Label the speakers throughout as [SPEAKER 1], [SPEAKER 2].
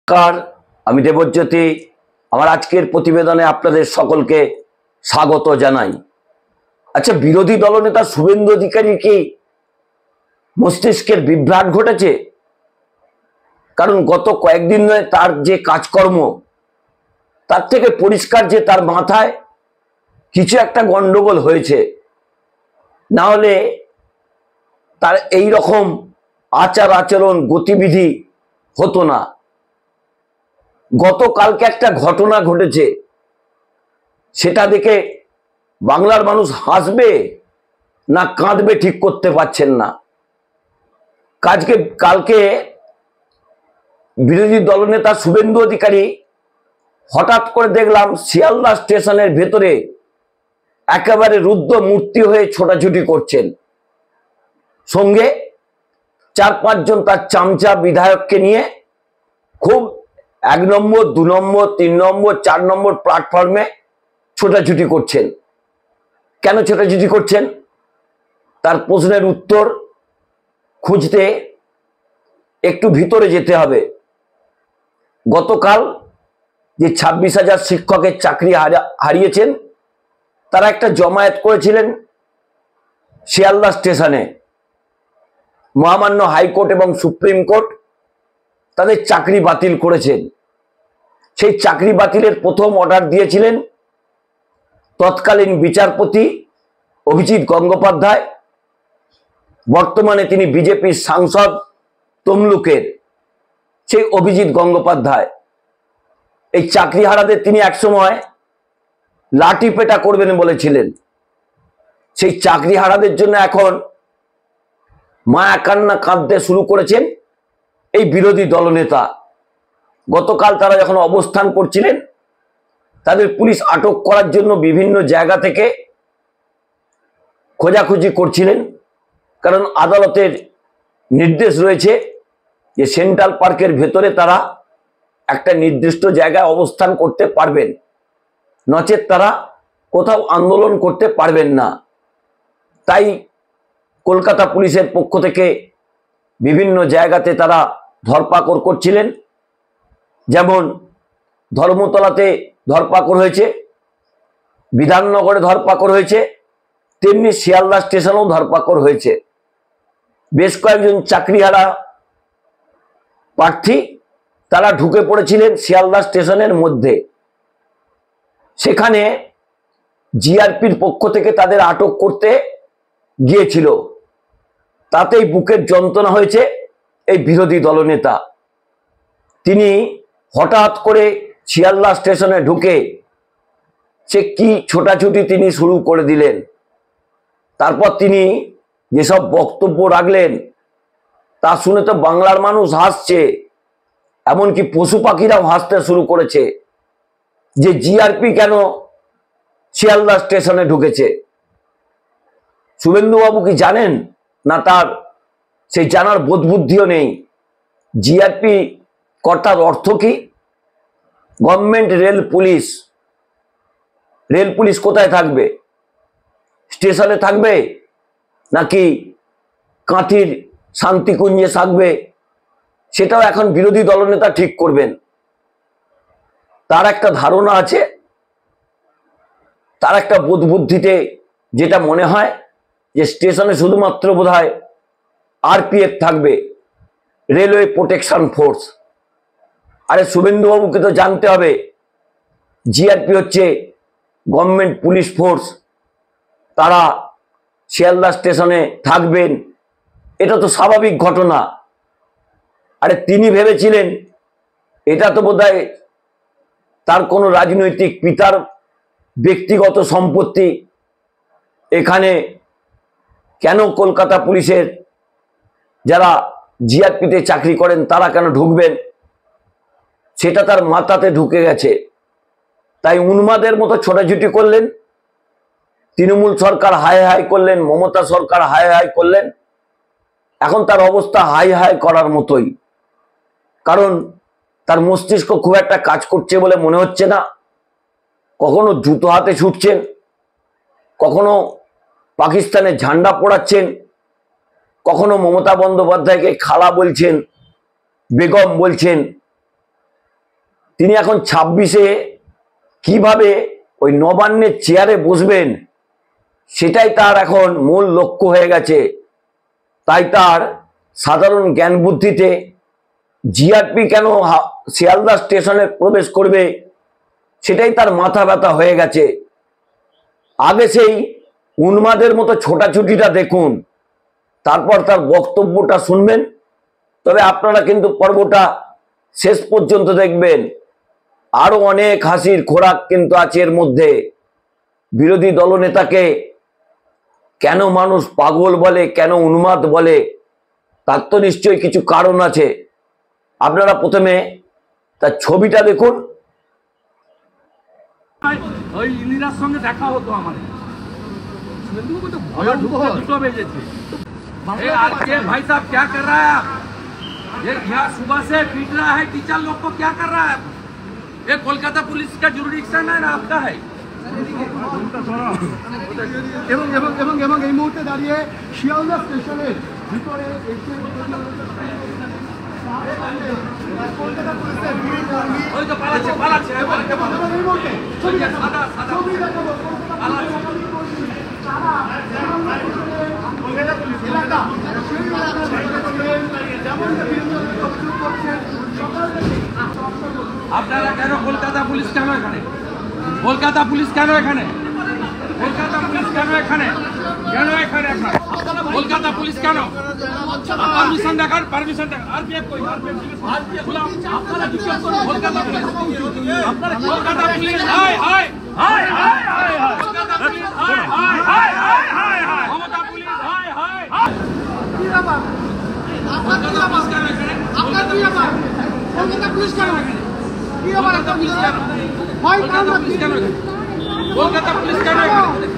[SPEAKER 1] নমস্কার, আমি দেবজ্যোতি। আমার আজকের প্রতিবেদনে আপনাদের সকলকে স্বাগত জানাই। আচ্ছা, বিরোধী দলনেতা শুভেন্দু অধিকারী কি মস্তিষ্কের বিভ্রাট ঘটেছে? কারণ গত কয়েকদিন ধরে তার যে কাজকর্ম, তার থেকে পরিষ্কার যে তার মাথায় কিছু একটা গন্ডগোল হয়েছে, না হলে তার এই রকম আচার আচরণ গতিবিধি হতো না। গতকালকে একটা ঘটনা ঘটেছে, সেটা দেখে বাংলার মানুষ হাসবে না কাঁদবে ঠিক করতে পারছেন না। কালকে বিরোধী দলনেতা শুভেন্দু অধিকারী হঠাৎ করে দেখলাম শিয়ালদা স্টেশনের ভেতরে একেবারে রুদ্ধ মূর্তি হয়ে ছোটাছুটি করছেন। সঙ্গে 4-5 জন তার চামচা বিধায়ককে নিয়ে খুব 1 নম্বর, 2 নম্বর, 3 নম্বর, 4 নম্বর প্ল্যাটফর্মে ছোটাছুটি করছেন। কেন ছোটাছুটি করছেন? তার প্রশ্নের উত্তর খুঁজতে একটু ভিতরে যেতে হবে। গতকাল যে 26,000 শিক্ষকের চাকরি হারিয়েছেন, তারা একটা জমায়েত করেছিলেন শিয়ালদা স্টেশনে। মহামান্য হাইকোর্ট এবং সুপ্রিম কোর্ট তাদের চাকরি বাতিল করেছেন। সেই চাকরি বাতিলের প্রথম অর্ডার দিয়েছিলেন তৎকালীন বিচারপতি অভিজিৎ গঙ্গোপাধ্যায়। বর্তমানে তিনি বিজেপির সাংসদ তমলুকের সেই অভিজিৎ গঙ্গোপাধ্যায়। এই চাকরিহারাদের তিনি একসময় লাঠি পেটা করবেন বলেছিলেন। সেই চাকরিহারাদের জন্য এখন মায়া কান্না কাঁদতে শুরু করেছেন এই বিরোধী দলনেতা। গতকাল তারা যখন অবস্থান করছিলেন, তাদের পুলিশ আটক করার জন্য বিভিন্ন জায়গা থেকে খোঁজাখুঁজি করছিলেন। কারণ আদালতের নির্দেশ রয়েছে যে সেন্ট্রাল পার্কের ভেতরে তারা একটা নির্দিষ্ট জায়গায় অবস্থান করতে পারবেন, নচেৎ তারা কোথাও আন্দোলন করতে পারবেন না। তাই কলকাতা পুলিশের পক্ষ থেকে বিভিন্ন জায়গাতে তারা ধরপাকড় করছিলেন। যেমন ধর্মতলাতে ধরপাকড় হয়েছে, বিধাননগরে ধরপাকড় হয়েছে, তেমনি শিয়ালদা স্টেশনেও ধরপাকড় হয়েছে। বেশ কয়েকজন চাকরিহারা প্রার্থী তারা ঢুকে পড়েছিলেন শিয়ালদা স্টেশনের মধ্যে। সেখানে জিআরপির পক্ষ থেকে তাদের আটক করতে গিয়েছিল। তাতেই বুকের যন্ত্রণা হয়েছে এই বিরোধী দলনেতা। তিনি হঠাৎ করে শিয়ালদা স্টেশনে ঢুকে সে কি ছোটাছুটি তিনি শুরু করে দিলেন। তারপর তিনি যেসব বক্তব্য রাখলেন তা শুনে তো বাংলার মানুষ হাসছে, এমনকি পশু পাখিরাও হাসতে শুরু করেছে যে জিআরপি কেন শিয়ালদা স্টেশনে ঢুকেছে। শুভেন্দুবাবু কি জানেন না? তার সেই জানার বোধ বুদ্ধিও নেই। জিআরপি কর্তার অর্থ কি? Government rail police. Rail police কোথায় থাকবে? স্টেশনে থাকবে নাকি কাঁথির শান্তিকুঞ্জে থাকবে? সেটাও এখন বিরোধী দলনেতা ঠিক করবেন। তার একটা ধারণা আছে, তার একটা বোধ বুদ্ধিতে যেটা মনে হয় যে স্টেশনে শুধুমাত্র বোধহয় আরপিএফ থাকবে, রেলওয়ে প্রোটেকশন ফোর্স। আরে শুভেন্দুবাবুকে তো জানতে হবে জিআরপি হচ্ছে গভর্নমেন্ট পুলিশ ফোর্স, তারা শিয়ালদা স্টেশনে থাকবেন, এটা তো স্বাভাবিক ঘটনা। আরে তিনি ভেবেছিলেন এটা তো বোধহয় তার কোনো রাজনৈতিক পিতার ব্যক্তিগত সম্পত্তি, এখানে কেন কলকাতা পুলিশের যারা জিআরপিতে চাকরি করেন তারা কেন ঢুকবেন, সেটা তার মাথাতে ঢুকে গেছে। তাই উন্মাদের মতো ছোটাছুটি করলেন। তৃণমূল সরকার হাই হাই করলেন, মমতা সরকার হাই হাই করলেন। এখন তার অবস্থা হাই হাই করার মতোই, কারণ তার মস্তিষ্ক খুব একটা কাজ করছে বলে মনে হচ্ছে না। কখনো জুতো হাতে ছুটছেন, কখনো পাকিস্তানের ঝান্ডা পোড়াচ্ছেন, কখনো মমতা বন্দ্যোপাধ্যায়কে খালা বলছেন, বেগম বলছেন। তিনি এখন 26-এ কিভাবে ওই নবান্নের চেয়ারে বসবেন সেটাই তার এখন মূল লক্ষ্য হয়ে গেছে। তাই তার সাধারণ জ্ঞান বুদ্ধিতে জিআরপি কেন শিয়ালদা স্টেশনে প্রবেশ করবে সেটাই তার মাথা ব্যথা হয়ে গেছে। আগে সেই উন্মাদের মতো ছোটাছুটিটা দেখুন, তারপর তার বক্তব্যটা শুনবেন। তবে আপনারা কিন্তু পর্বটা শেষ পর্যন্ত দেখবেন, আরো অনেক হাসির খোরাক কিন্তু আছে এর মধ্যে। বিরোধী দলনেতাকে কেন মানুষ পাগল বলে, কেন উন্মাদ বলে, তার তো নিশ্চয়ই কিছু কারণ আছে। আপনারা প্রথমে তার ছবিটা দেখুন।
[SPEAKER 2] ওই ইন্দিরার সঙ্গে দেখা হতো আমাদের, भाई साहब क्या कर रहा है आप? ये यहाँ सुबह से पीट रहा है टीचर लोग को, क्या कर रहा है? ये कोलकाता पुलिस का जुरिडिक्शन है ना, आपका है?
[SPEAKER 3] এবং এবং এবং এবং এই মুহূর্তে দাঁড়িয়ে শিয়ালদা স্টেশনের ভিতরে এসে কলকাতা পুলিশের
[SPEAKER 2] ওই তো পালাচ্ছে পালাচ্ছে
[SPEAKER 3] এই মুহূর্তে
[SPEAKER 2] ওই যে সাদা সাদা পালাচ্ছে।
[SPEAKER 3] কলকাতা পুলিশ এলাকা সেই এলাকা যেমন
[SPEAKER 2] আপনারা কেন কলকাতা পুলিশ কেন এখানে? কলকাতা পুলিশ কেন এখানে? কলকাতা পুলিশ কেন এখানে? কেন এখানে আপনার কলকাতা পুলিশ কেন? পারমিশন দেখান, পারমিশন দেখান। আরপিএফ কই? আরপিএফ বললাম আপনারা জিজ্ঞেস করুন। কলকাতা পুলিশ, আপনারা Kolkata police high high high high high high Kolkata police high high high high high high Mamata police high high high.
[SPEAKER 3] কি ব্যাপার?
[SPEAKER 2] কলকাতা পুলিশ কেন এখানে?
[SPEAKER 3] আপনার কি ব্যাপার? কলকাতা পুলিশ কেন এখানে? কি ব্যাপার?
[SPEAKER 2] কলকাতা পুলিশ কেন?
[SPEAKER 3] হয় কারণ
[SPEAKER 2] কলকাতা পুলিশ কেন এখানে? কলকাতা পুলিশ কেন এখানে?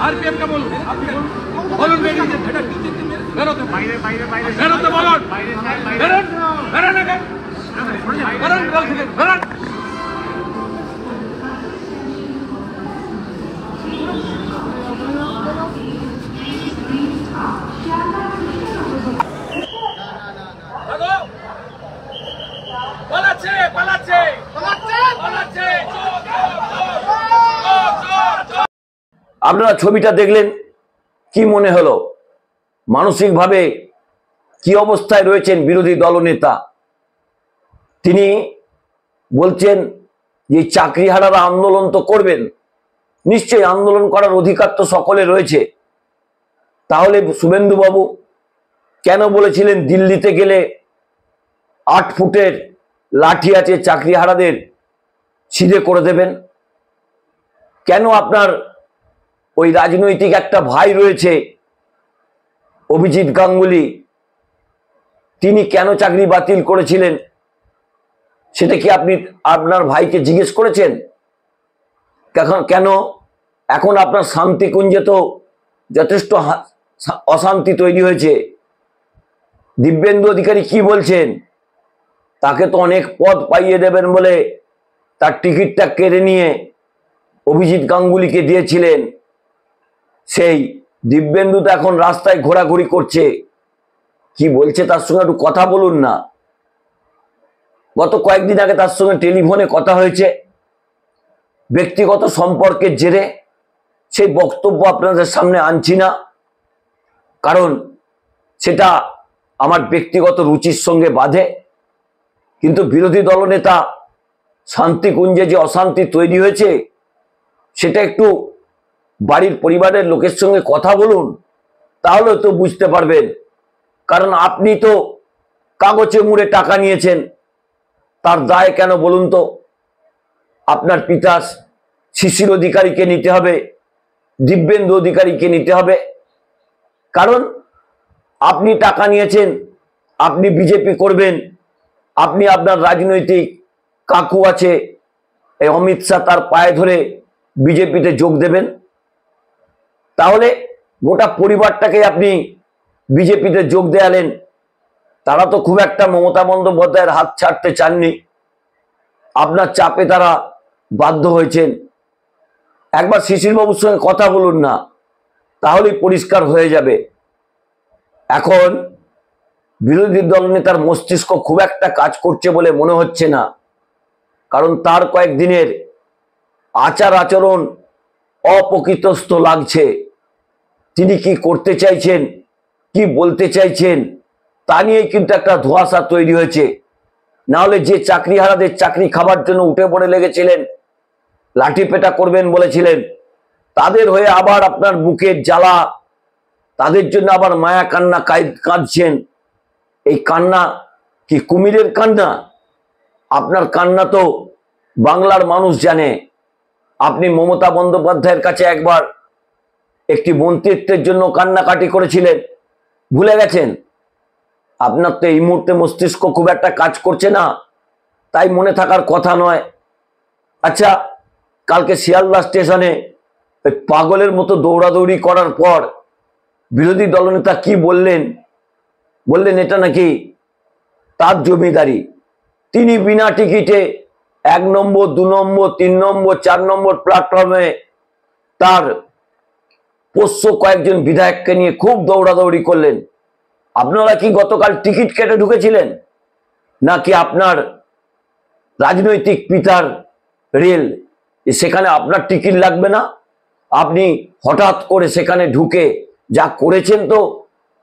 [SPEAKER 2] আরপিএফ কে বলুন, আপনি বলুন বেরিয়ে বেরোতে বাইরে বাইরে বাইরে বেরোতে বলুন, বেরোন বেরোন আগে বেরোন বেরোন। পালাচ্ছে পালাচ্ছে পালাচ্ছে।
[SPEAKER 1] আপনারা ছবিটা দেখলেন, কি মনে হলো? মানসিকভাবে কি অবস্থায় রয়েছেন বিরোধী দলনেতা? তিনি বলছেন যে চাকরিহারারা আন্দোলন তো করবেন, নিশ্চয়ই আন্দোলন করার অধিকার তো সকলে রয়েছে। তাহলে শুভেন্দুবাবু কেন বলেছিলেন দিল্লিতে গেলে 8 ফুটের লাঠি আছে, চাকরিহারাদের ছিঁড়ে করে দেবেন? কেন আপনার ওই রাজনৈতিক একটা ভাই রয়েছে অভিজিৎ গাঙ্গুলি, তিনি কেন চাকরি বাতিল করেছিলেন সেটা কি আপনি আপনার ভাইকে জিজ্ঞেস করেছেন? কেন এখন আপনার শান্তিকুঞ্জে তো যথেষ্ট অশান্তি তৈরি হয়েছে। দিব্যেন্দু অধিকারী কি বলছেন? তাকে তো অনেক পদ পাইয়ে দেবেন বলে তার টিকিটটা কেড়ে নিয়ে অভিজিৎ গাঙ্গুলিকে দিয়েছিলেন। সেই দিব্যেন্দু তো এখন রাস্তায় ঘোরাঘুরি করছে। কি বলছে তার সঙ্গে একটু কথা বলুন না। গত কয়েকদিন আগে তার সঙ্গে টেলিফোনে কথা হয়েছে, ব্যক্তিগত সম্পর্কের জেরে সেই বক্তব্য আপনাদের সামনে আনছি না, কারণ সেটা আমার ব্যক্তিগত রুচির সঙ্গে বাধে। কিন্তু বিরোধী দলনেতা শান্তিকুঞ্জে যে অশান্তি তৈরি হয়েছে সেটা একটু বাড়ির পরিবারের লোকের সঙ্গে কথা বলুন, তাহলে তো বুঝতে পারবেন। কারণ আপনি তো কাগজে মুড়ে টাকা নিয়েছেন, তার দায় কেন বলুন তো? আপনার পিতা শিশির অধিকারীকে নিতে হবে, দিব্যেন্দু অধিকারীকে নিতে হবে, কারণ আপনি টাকা নিয়েছেন, আপনি বিজেপি করবেন, আপনি আপনার রাজনৈতিক কাকু আছে এই অমিত শাহ, তার পায়ে ধরে বিজেপিতে যোগ দেবেন। তাহলে গোটা পরিবারটাকে আপনি বিজেপিতে যোগ দেয়ালেন। তারা তো খুব একটা মমতা বন্দ্যোপাধ্যায়ের হাত ছাড়তে চাননি, আপনার চাপে তারা বাধ্য হয়েছেন। একবার শিশিরবাবুর সঙ্গে কথা বলুন না, তাহলেই পরিষ্কার হয়ে যাবে। এখন বিরোধী দলনেতার মস্তিষ্ক খুব একটা কাজ করছে বলে মনে হচ্ছে না, কারণ তার কয়েকদিনের আচার আচরণ অপ্রকৃতস্থ লাগছে। তিনি কি করতে চাইছেন, কি বলতে চাইছেন, তা নিয়ে কিন্তু একটা ধোঁয়াশা তৈরি হয়েছে। নাহলে যে চাকরিহারাদের চাকরি খাবার জন্য উঠে পড়ে লেগেছিলেন, লাঠি পেটা করবেন বলেছিলেন, তাদের হয়ে আবার আপনার বুকের জ্বালা, তাদের জন্য আবার মায়া কান্না কাঁদছেন। এই কান্না কি কুমিরের কান্না? আপনার কান্না তো বাংলার মানুষ জানে। আপনি মমতা বন্দ্যোপাধ্যায়ের কাছে একবার একটি মন্ত্রিত্বের জন্য কান্নাকাটি করেছিলেন, ভুলে গেছেন? আপনার তো এই মুহূর্তে মস্তিষ্ক খুব একটা কাজ করছে না, তাই মনে থাকার কথা নয়। আচ্ছা, কালকে শিয়ালদা স্টেশনে পাগলের মতো দৌড়াদৌড়ি করার পর বিরোধী দলনেতা কি বললেন? বললেন এটা নাকি তার জমিদারি, তিনি বিনা টিকিটে 1 নম্বর 2 নম্বর 3 নম্বর 4 নম্বর প্ল্যাটফর্মে তার পোষ্য কয়েকজন বিধায়ককে নিয়ে খুব দৌড়াদৌড়ি করলেন। আপনারা কি গতকাল টিকিট কেটে ঢুকেছিলেন, নাকি আপনার রাজনৈতিক পিতার রেল, সেখানে আপনার টিকিট লাগবে না? আপনি হঠাৎ করে সেখানে ঢুকে যা করেছেন, তো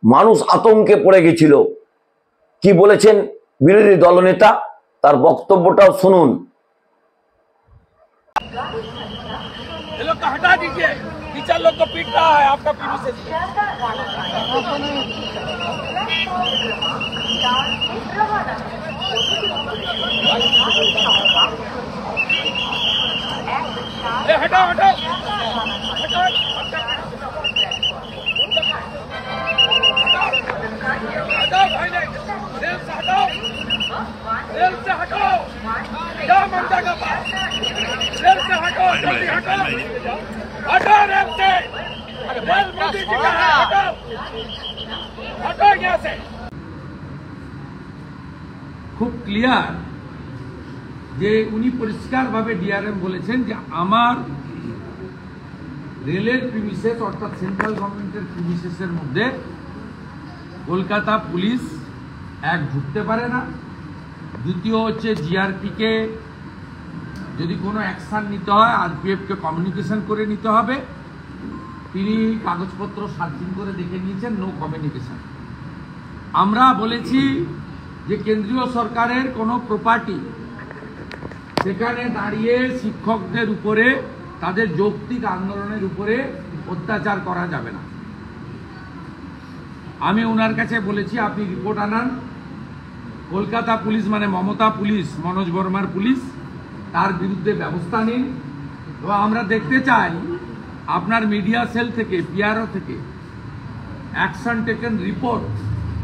[SPEAKER 1] মানুষ আতঙ্কে পড়ে গেছিল। কি বলেছেন বিরোধী দলনেতা, তার বক্তব্যটাও শুনুন।
[SPEAKER 2] ये लोग को हटा दीजिए, टीचर लोग को पीट रहा है आपका पीछे से। हटाओ हटाओ हटाओ हटाओ भाई ने रेल से हटाओ, रेल से हटाओ, क्या ममता का पास, रेल से हटाओ, जल्दी हटाओ, हटाओ रेल से, रेल मोदी जी का है, हटाओ हटाओ यहाँ से। খুব ক্লিয়ার যে উনি পরিষ্কারভাবে ডিআরএম বলেছেন যে আমার রেলের প্রিমিসেস অর্থাৎ সেন্ট্রাল গভর্নমেন্টের প্রিমিসেসের মধ্যে কলকাতা পুলিশ এক ঢুকতে পারে না। দ্বিতীয় হচ্ছে জিআরপিকে যদি কোনো অ্যাকশান নিতে হয় আরপিএফকে কমিউনিকেশন করে নিতে হবে। তিনি কাগজপত্র সার্চিং করে দেখে নিয়েছেন, নো কমিউনিকেশন। আমরা বলেছি যে কেন্দ্রীয় সরকারের কোনো প্রপার্টি সেখানে দাঁড়িয়ে শিক্ষকদের উপরে, তাদের যৌক্তিক আন্দোলনের উপরে অত্যাচার করা যাবে না। আমি ওনার কাছে বলেছি আপনি রিপোর্ট আনান, কলকাতা পুলিশ মানে মমতা পুলিশ, মনোজ বর্মার পুলিশ, তার বিরুদ্ধে ব্যবস্থা নিন। এবং আমরা দেখতে চাই আপনার মিডিয়া সেল থেকে, পিআরও থেকে অ্যাকশন টেকেন রিপোর্ট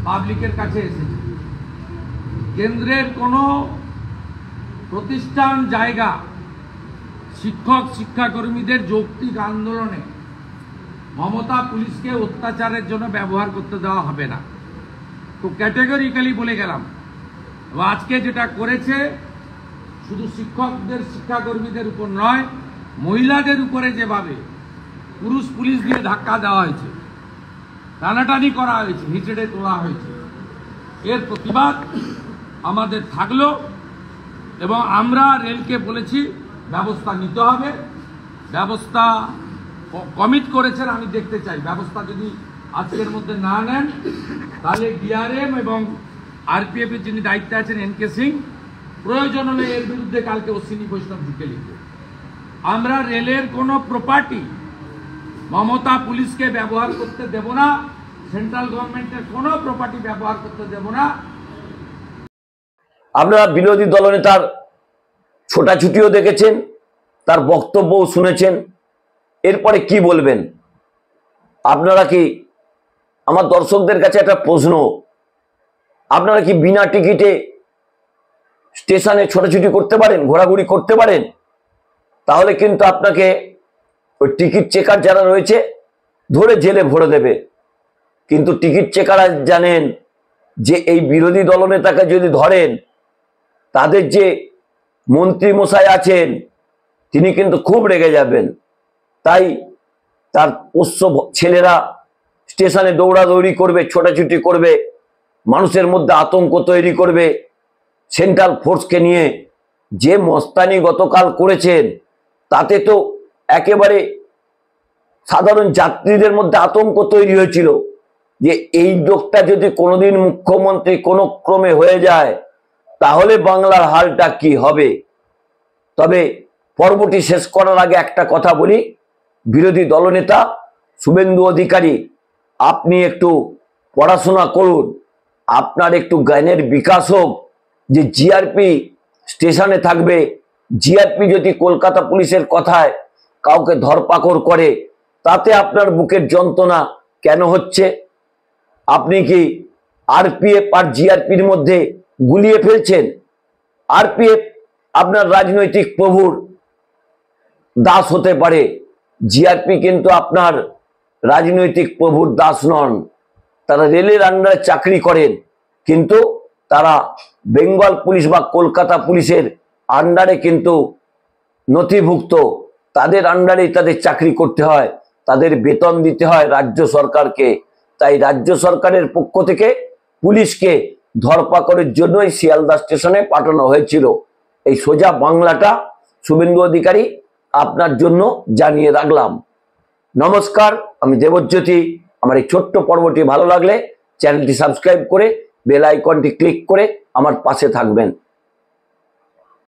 [SPEAKER 2] পাবলিকের কাছে এসেছে। কেন্দ্রের কোনো প্রতিষ্ঠান, জায়গা শিক্ষক শিক্ষাকর্মীদের যৌক্তিক আন্দোলনে মমতা পুলিশকে অত্যাচারের জন্য ব্যবহার করতে দেওয়া হবে না। তো ক্যাটেগরিক্যালি বলে গেলাম। আজকে যেটা করেছে শুধু শিক্ষকদের শিক্ষাকর্মীদের উপর নয়, মহিলাদের উপরে যেভাবে পুরুষ পুলিশ দিয়ে ধাক্কা দেওয়া হয়েছে, টানাটানি করা হয়েছে, হিচড়ে তোলা হয়েছে, এর প্রতিবাদ আমাদের থাকলো। এবং আমরা রেলকে বলেছি ব্যবস্থা নিতে হবে। ব্যবস্থা কমিট করেছেন, আমি দেখতে চাই ব্যবস্থা যদি আজকের মধ্যে না নেন তাহলে ডিআরএম এবং আরপিএফ এর যিনি দায়িত্বে আছেন এনকে সিং, প্রয়োজন হলে এর বিরুদ্ধে কালকে অশ্বিনী বৈষ্ণব ঢুকে লিখবে। আমরা রেলের কোনো প্রপার্টি মমতা পুলিশকে ব্যবহার করতে দেব না, সেন্ট্রাল গভর্নমেন্টের কোনো প্রপার্টি ব্যবহার করতে দেব না।
[SPEAKER 1] আপনারা বিরোধী দলনেতার ছোটাছুটিও দেখেছেন, তার বক্তব্যও শুনেছেন। এরপরে কি বলবেন আপনারা? কি আমার দর্শকদের কাছে একটা প্রশ্ন, আপনারা কি বিনা টিকিটে স্টেশনে ছোটাছুটি করতে পারেন, ঘোরাঘুরি করতে পারেন? তাহলে কিন্তু আপনাকে ওই টিকিট চেকার যারা রয়েছে ধরে জেলে ভরে দেবে। কিন্তু টিকিট চেকাররা জানেন যে এই বিরোধী দলনেতাকে যদি ধরেন, তাদের যে মন্ত্রী মশাই আছেন তিনি কিন্তু খুব রেগে যাবেন। তাই তার পোষ্য ছেলেরা স্টেশনে দৌড়াদৌড়ি করবে, ছোটাছুটি করবে, মানুষের মধ্যে আতঙ্ক তৈরি করবে, সেন্ট্রাল ফোর্সকে নিয়ে যে মস্তানি গতকাল করেছেন তাতে তো একেবারে সাধারণ যাত্রীদের মধ্যে আতঙ্ক তৈরি হয়েছিল যে এই লোকটা যদি কোনোদিন মুখ্যমন্ত্রী কোনো ক্রমে হয়ে যায় তাহলে বাংলার হালটা কি হবে। তবে পর্বটি শেষ করার আগে একটা কথা বলি, বিরোধী দলনেতা শুভেন্দু অধিকারী, আপনি একটু পড়াশোনা করুন, আপনার একটু জ্ঞানের বিকাশ হোক যে জিআরপি স্টেশনে থাকবে, জিআরপি যদি কলকাতা পুলিশের কথায় কাউকে ধরপাকড় করে তাতে আপনার বুকের যন্ত্রণা কেন হচ্ছে? আপনি কি আরপিএফ আর জিআরপির মধ্যে গুলিয়ে ফেলছেন? আরপিএফ আপনার রাজনৈতিক প্রভুর দাস হতে পারে, জিআরপি কিন্তু আপনার রাজনৈতিক প্রভুর দাস নন। তারা রেলের আন্ডারে চাকরি করেন, কিন্তু তারা বেঙ্গল পুলিশ বা কলকাতা পুলিশের আন্ডারে কিন্তু নথিভুক্ত, তাদের আন্ডারেই তাদের চাকরি করতে হয়, তাদের বেতন দিতে হয় রাজ্য সরকারকে। তাই রাজ্য সরকারের পক্ষ থেকে পুলিশকে ধরপাকড়ের জন্যই শিয়ালদা স্টেশনে পাঠানো হয়েছিল। এই সোজা বাংলাটা শুভেন্দু অধিকারী আপনার জন্য জানিয়ে রাখলাম। নমস্কার, আমি দেবজ্যোতি। আমার এই ছোট্ট পর্বটি ভালো লাগলে চ্যানেলটি সাবস্ক্রাইব করে বেল আইকনটি ক্লিক করে আমার পাশে থাকবেন।